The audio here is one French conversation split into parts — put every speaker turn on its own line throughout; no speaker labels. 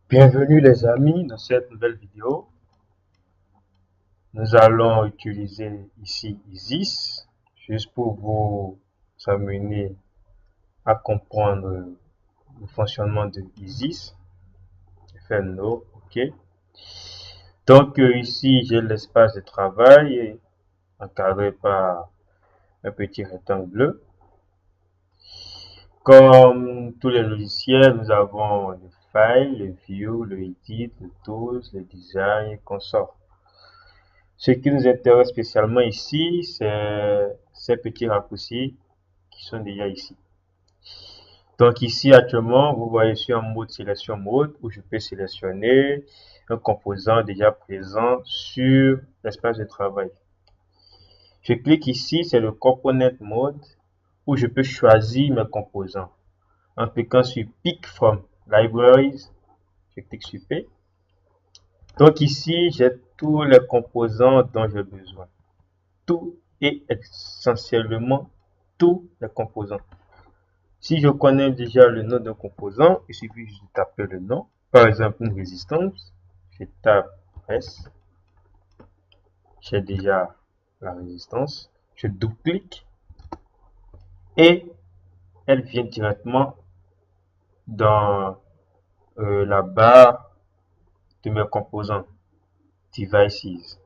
Bienvenue les amis dans cette nouvelle vidéo. Nous allons utiliser ici Isis juste pour vous amener à comprendre le fonctionnement de Isis. Je fais no, ok. Donc ici j'ai l'espace de travail encadré par un petit rectangle bleu. Comme tous les logiciels, nous avons le file, le view, le edit, le tools, le design et consorts. Ce qui nous intéresse spécialement ici, c'est ces petits raccourcis qui sont déjà ici. Donc ici, actuellement, vous voyez sur un mode sélection mode où je peux sélectionner un composant déjà présent sur l'espace de travail. Je clique ici, c'est le component mode où je peux choisir mes composants. En cliquant sur Pick from Libraries, je clique sur P. Donc ici, j'ai tous les composants dont j'ai besoin. Tout et essentiellement tous les composants. Si je connais déjà le nom d'un composant, il suffit juste de taper le nom. Par exemple, une résistance, je tape S, j'ai déjà la résistance, je double-clique et elle vient directement dans la barre de mes composants, Devices.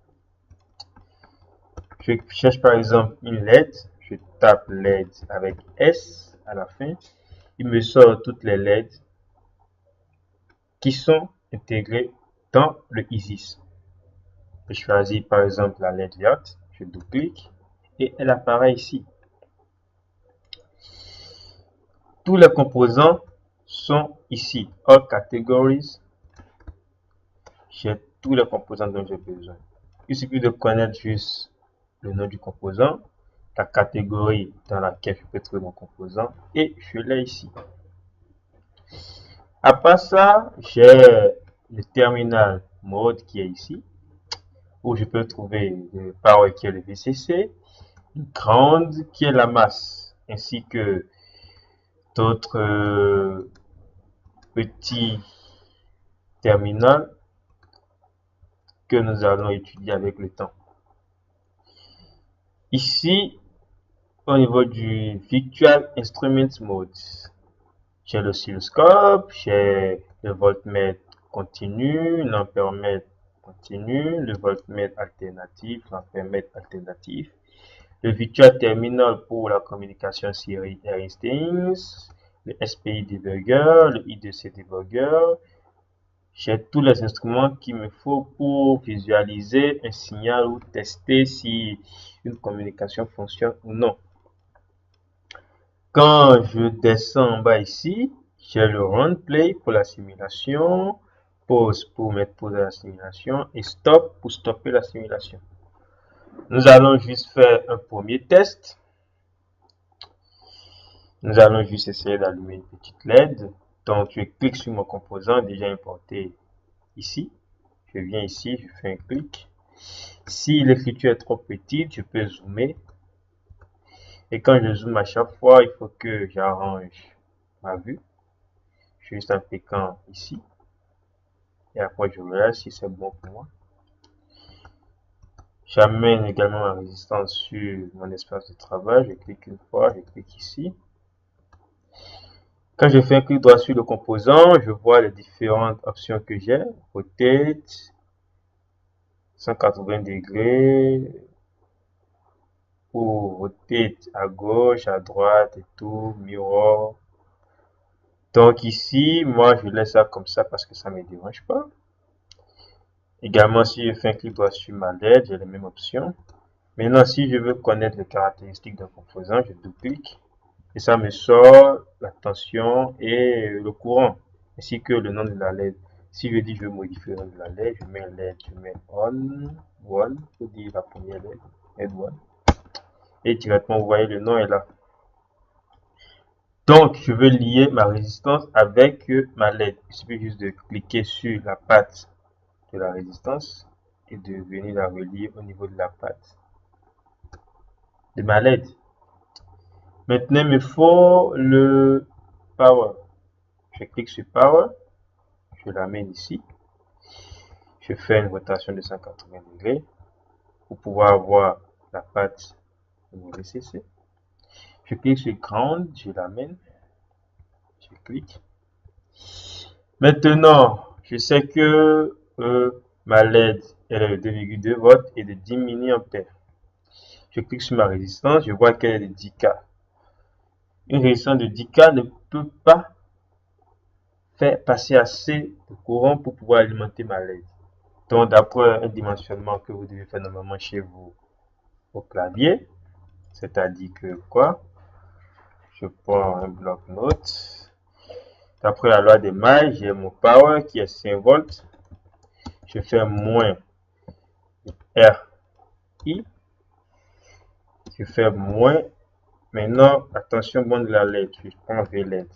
Je cherche par exemple une LED, je tape LED avec S à la fin. Il me sort toutes les LED qui sont intégrées dans le Isis. Je choisis par exemple la LED verte, je double-clique et elle apparaît ici. Tous les composants sont ici. All categories, j'ai tous les composants dont j'ai besoin. Il suffit de connaître juste le nom du composant, la catégorie dans laquelle je peux trouver mon composant et je l'ai ici. À part ça, j'ai le terminal mode qui est ici, où je peux trouver le power qui est le VCC, ground qui est la masse, ainsi que d'autres petits terminaux que nous allons étudier avec le temps. Ici, au niveau du Virtual Instruments Mode, j'ai l'oscilloscope, j'ai le voltmètre continu, l'ampèremètre continu, le voltmètre alternatif, l'ampèremètre alternatif, le Virtual Terminal pour la communication Siri Airstings, le SPI Debugger, le IDC Debugger. J'ai tous les instruments qu'il me faut pour visualiser un signal ou tester si une communication fonctionne ou non. Quand je descends en bas ici, j'ai le run play pour la simulation, pause pour mettre pause à la simulation et stop pour stopper la simulation. Nous allons juste faire un premier test. Nous allons juste essayer d'allumer une petite LED. Donc, je clique sur mon composant déjà importé ici. Je viens ici, je fais un clic. Si l'écriture est trop petite, je peux zoomer. Et quand je zoome à chaque fois, il faut que j'arrange ma vue. Juste en cliquant ici. Et après, je regarde si c'est bon pour moi. J'amène également ma résistance sur mon espace de travail. Je clique une fois, je clique ici. Quand je fais un clic droit sur le composant, je vois les différentes options que j'ai. Rotate, 180 degrés, ou rotate à gauche, à droite et tout, mirror. Donc ici, moi je laisse ça comme ça parce que ça ne me dérange pas. Également, si je fais un clic droit sur ma LED, j'ai les mêmes options. Maintenant, si je veux connaître les caractéristiques d'un composant, je double-clique et ça me sort la tension et le courant, ainsi que le nom de la LED. Si je dis je veux modifier le nom de la LED, je mets LED, je mets on, one, pour dire la première LED, LED one. Et directement, vous voyez, le nom est là. Donc, je veux lier ma résistance avec ma LED. Il suffit juste de cliquer sur la patte de la résistance et de venir la relier au niveau de la patte de ma LED. Maintenant, il me faut le power. Je clique sur power. je l'amène ici. Je fais une rotation de 180 degrés pour pouvoir avoir la patte de mon VCC. Je clique sur Ground, je l'amène. Je clique. Maintenant, je sais que ma LED elle est de 2,2 volts et de 10 mA. Je clique sur ma résistance, je vois qu'elle est de 10K. Une résistance de 10K ne peut pas faire passer assez de courant pour pouvoir alimenter ma LED. Donc, d'après un dimensionnement que vous devez faire normalement chez vous au clavier, c'est-à-dire que quoi? Je prends un bloc-notes. D'après la loi des mailles, j'ai mon power qui est 5 volts. Je fais moins RI. Je fais moins. Maintenant, attention, bon de la LED. Je prends VLED.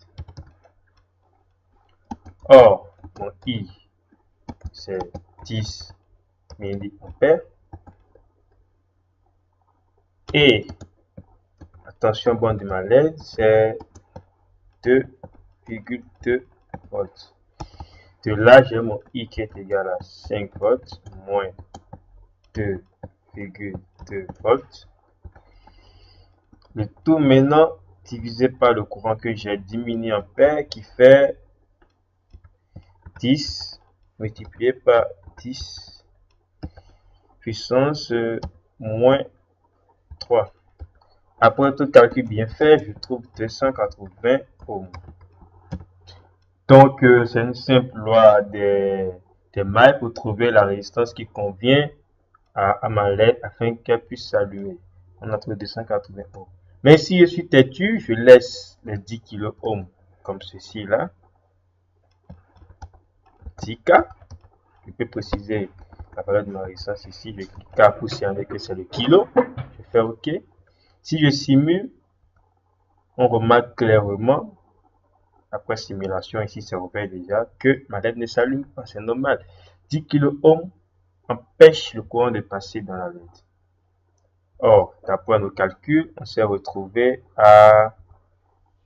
Or, mon I, c'est 10 mA. Et, attention, bon de ma LED, c'est 2,2 volts. De là, j'ai mon I qui est égal à 5 volts moins 2,2 volts. Le tout maintenant divisé par le courant que j'ai 10 mA qui fait 10 multiplié par 10 puissance moins 3. Après tout calcul bien fait, je trouve 280 ohms. Donc, c'est une simple loi des mailles pour trouver la résistance qui convient à ma LED afin qu'elle puisse s'allumer. On a trouvé 280 ohms. Mais si je suis têtu, je laisse les 10 kilo ohms comme ceci là. 10K. Je peux préciser la valeur de ma résistance ici. Je clique K pour signaler que c'est le kilo. Je fais OK. Si je simule, on remarque clairement, après simulation, ici c'est repère déjà, que ma LED ne s'allume pas. C'est normal. 10 kilo ohms empêche le courant de passer dans la LED. Or, d'après nos calculs, on s'est retrouvé à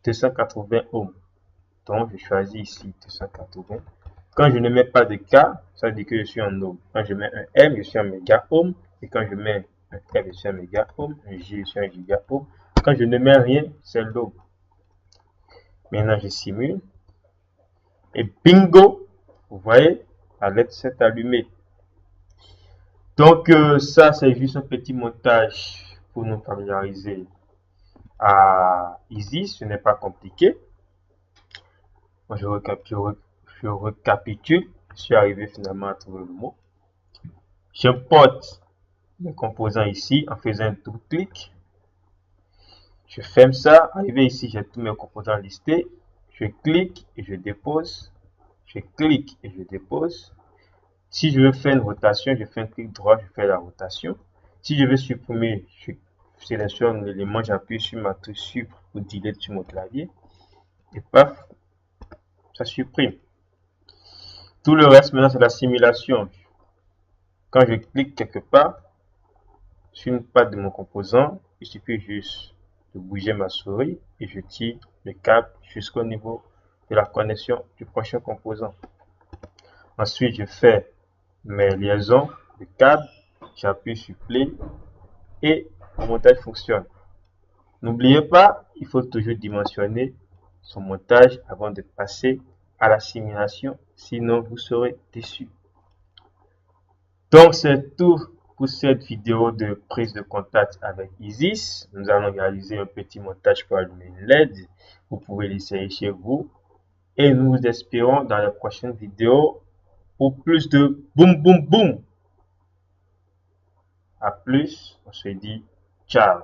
280 ohms. Donc, je choisis ici 280. Quand je ne mets pas de K, ça veut dire que je suis en ohm. Quand je mets un M, je suis en méga ohm. Et quand je mets un F, je suis en méga ohm. Un G, je suis en giga ohm. Quand je ne mets rien, c'est l'ohm. Maintenant, je simule. Et bingo, vous voyez, la LED s'est allumée. Donc, ça, c'est juste un petit montage pour nous familiariser à Easy. Ce n'est pas compliqué. Moi, je récapitule. Je suis arrivé finalement à trouver le mot. J'importe mes composants ici en faisant un double clic. Je ferme ça. Arrivé ici, j'ai tous mes composants listés. Je clique et je dépose. Je clique et je dépose. Si je veux faire une rotation, je fais un clic droit, je fais la rotation. Si je veux supprimer, je sélectionne l'élément, j'appuie sur ma touche Sup ou Delete sur mon clavier. Et paf, ça supprime. Tout le reste maintenant, c'est la simulation. Quand je clique quelque part sur une patte de mon composant, il suffit juste de bouger ma souris et je tire le câble jusqu'au niveau de la connexion du prochain composant. Ensuite, je fais mes liaisons de câbles, j'appuie sur Play et mon montage fonctionne. N'oubliez pas, il faut toujours dimensionner son montage avant de passer à la simulation, sinon vous serez déçu. Donc, c'est tout pour cette vidéo de prise de contact avec Isis. Nous allons réaliser un petit montage pour allumer une LED. Vous pouvez l'essayer chez vous. Et nous vous espérons dans la prochaine vidéo pour plus de boum boum boum. À plus, on se dit ciao.